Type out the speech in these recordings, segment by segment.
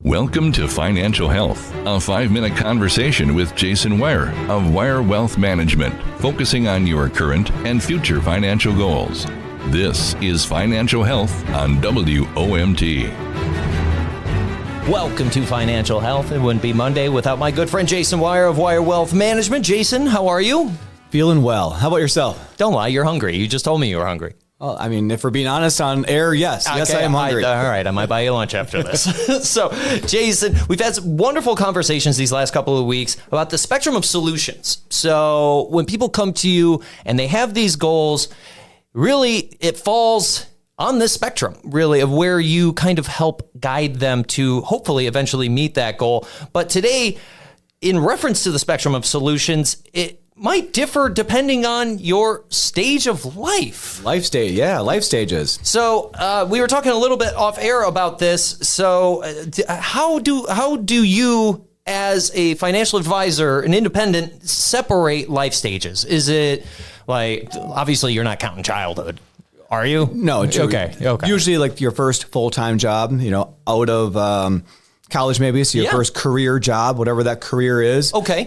Welcome to Financial Health, a 5-minute conversation with Jason Weier of Weier Wealth Management, focusing on your current and future financial goals. This is Financial Health on WOMT. Welcome to Financial Health. It wouldn't be Monday without my good friend Jason Weier of Weier Wealth Management. Jason, how are you? Feeling well. How about yourself? Don't lie, you're hungry. You just told me you were hungry. Well, I mean, if we're being honest on air, yes. Okay, yes, I am hungry. All right, I might buy you lunch after this. So, Jason, we've had some wonderful conversations these last couple of weeks about the spectrum of solutions. So when people come to you and they have these goals, really it falls on this spectrum, really, of where you kind of help guide them to hopefully eventually meet that goal. But today, in reference to the spectrum of solutions, it might differ depending on your stage of life. Life stages. So we were talking a little bit off air about this. So how do you, as a financial advisor, an independent, separate life stages? Is it like, obviously you're not counting childhood, are you? No. Okay. Usually like your first full-time job, out of college maybe, so your first career job, whatever that career is. Okay.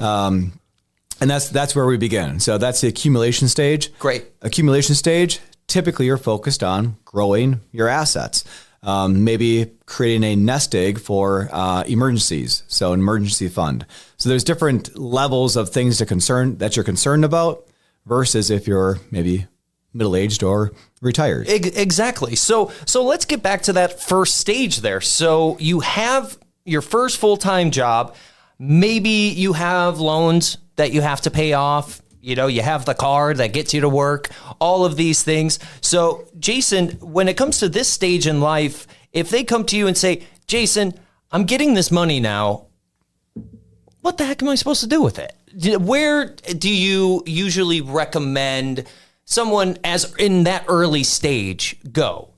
And that's where we begin. So that's the accumulation stage. Great. Accumulation stage, typically you're focused on growing your assets. Maybe creating a nest egg for emergencies, so an emergency fund. So there's different levels of things that you're concerned about versus if you're maybe middle-aged or retired. Exactly. So let's get back to that first stage there. So you have your first full-time job. Maybe you have loans that you have to pay off. You have the car that gets you to work, all of these things. So, Jason, when it comes to this stage in life, if they come to you and say, Jason, I'm getting this money now, what the heck am I supposed to do with it? Where do you usually recommend someone, as in that early stage, go?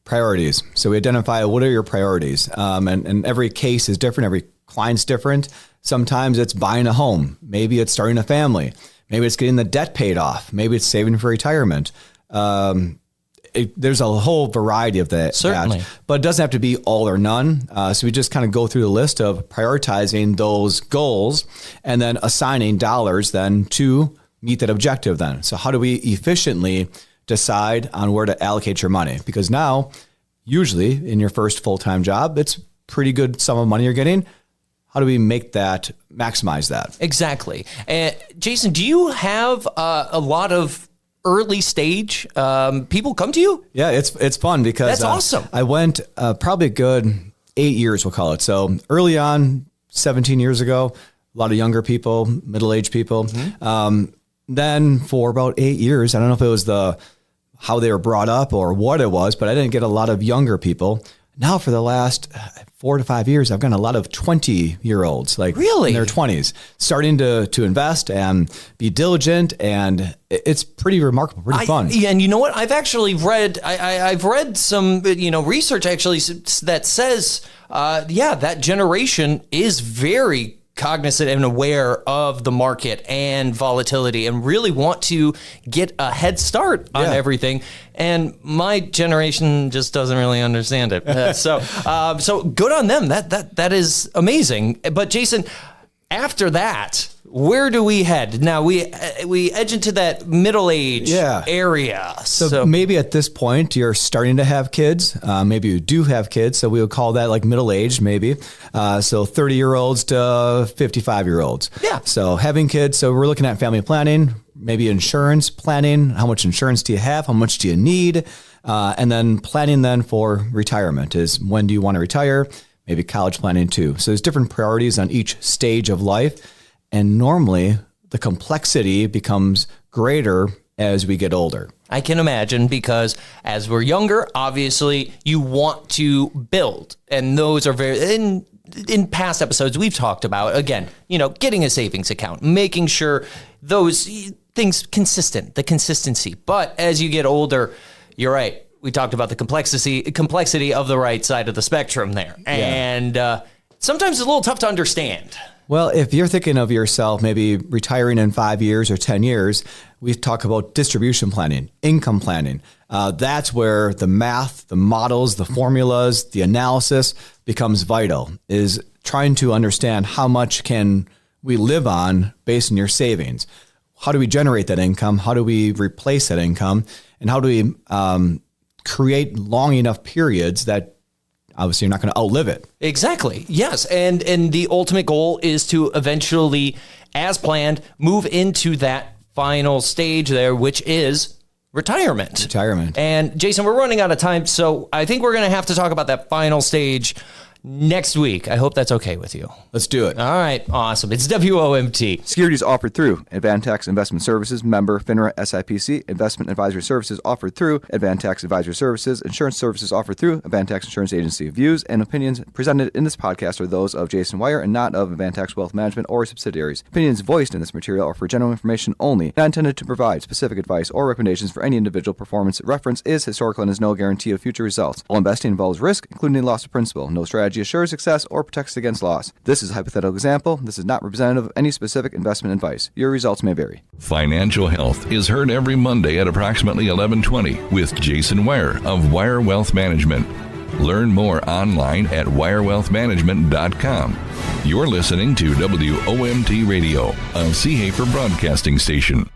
Priorities. So we identify what are your priorities. And every case is different. Every client's different. Sometimes it's buying a home. Maybe it's starting a family. Maybe it's getting the debt paid off. Maybe it's saving for retirement. There's a whole variety of that. Certainly. But it doesn't have to be all or none. So we just kind of go through the list of prioritizing those goals and then assigning dollars then to meet that objective then. So how do we efficiently decide on where to allocate your money? Because now, usually in your first full-time job, it's pretty good sum of money you're getting. How do we maximize that? Exactly. Jason, do you have a lot of early stage people come to you? Yeah, it's fun because that's awesome. I went probably a good 8 years, we'll call it. So early on, 17 years ago, a lot of younger people, middle-aged people. Mm-hmm. Then for about 8 years, I don't know if it was how they were brought up or what it was, but I didn't get a lot of younger people. Now for the last 4 to 5 years, I've gotten a lot of 20-year-olds, like really? In their 20s, starting to invest and be diligent, and it's pretty remarkable, pretty fun. Yeah, and you know what? I've actually read, I've read some, research actually that says, that generation is very cognizant and aware of the market and volatility and really want to get a head start on everything. And my generation just doesn't really understand it. So good on them. That is amazing. But Jason, after that, where do we head? Now we edge into that middle age area. So maybe at this point you're starting to have kids. Maybe you do have kids. So we would call that like middle age, maybe. So 30-year-olds to 55-year-olds. Yeah. So having kids. So we're looking at family planning, maybe insurance planning. How much insurance do you have? How much do you need? And then planning then for retirement is when do you want to retire? Maybe college planning too. So there's different priorities on each stage of life. And normally the complexity becomes greater as we get older. I can imagine, because as we're younger, obviously you want to build. And those are in past episodes we've talked about, again, getting a savings account, making sure those things the consistency. But as you get older, you're right. We talked about the complexity of the right side of the spectrum there. And sometimes it's a little tough to understand. Well, if you're thinking of yourself maybe retiring in 5 years or 10 years, we talk about distribution planning, income planning. That's where the math, the models, the formulas, the analysis becomes vital, is trying to understand how much can we live on based on your savings. How do we generate that income? How do we replace that income? And how do we create long enough periods that obviously you're not going to outlive it? Exactly. Yes. And the ultimate goal is to eventually, as planned, move into that final stage there, which is retirement. And Jason, we're running out of time, so I think we're going to have to talk about that final stage next week. I hope that's okay with you. Let's do it. All right. Awesome. It's WOMT. Securities offered through Advantax Investment Services, member FINRA SIPC. Investment advisory services offered through Advantax Advisory Services. Insurance services offered through Advantax Insurance Agency. Views and opinions presented in this podcast are those of Jason Weier and not of Advantax Wealth Management or subsidiaries. Opinions voiced in this material are for general information only, not intended to provide specific advice or recommendations for any individual. Performance reference is historical and is no guarantee of future results. All investing involves risk, including loss of principal. No strategy assures success or protects against loss. This is a hypothetical example. This is not representative of any specific investment advice. Your results may vary. Financial Health is heard every Monday at approximately 11:20 with Jason Weier of Weier Wealth Management. Learn more online at weirwealthmanagement.com. You're listening to WOMT Radio, a Sea Hafer broadcasting station.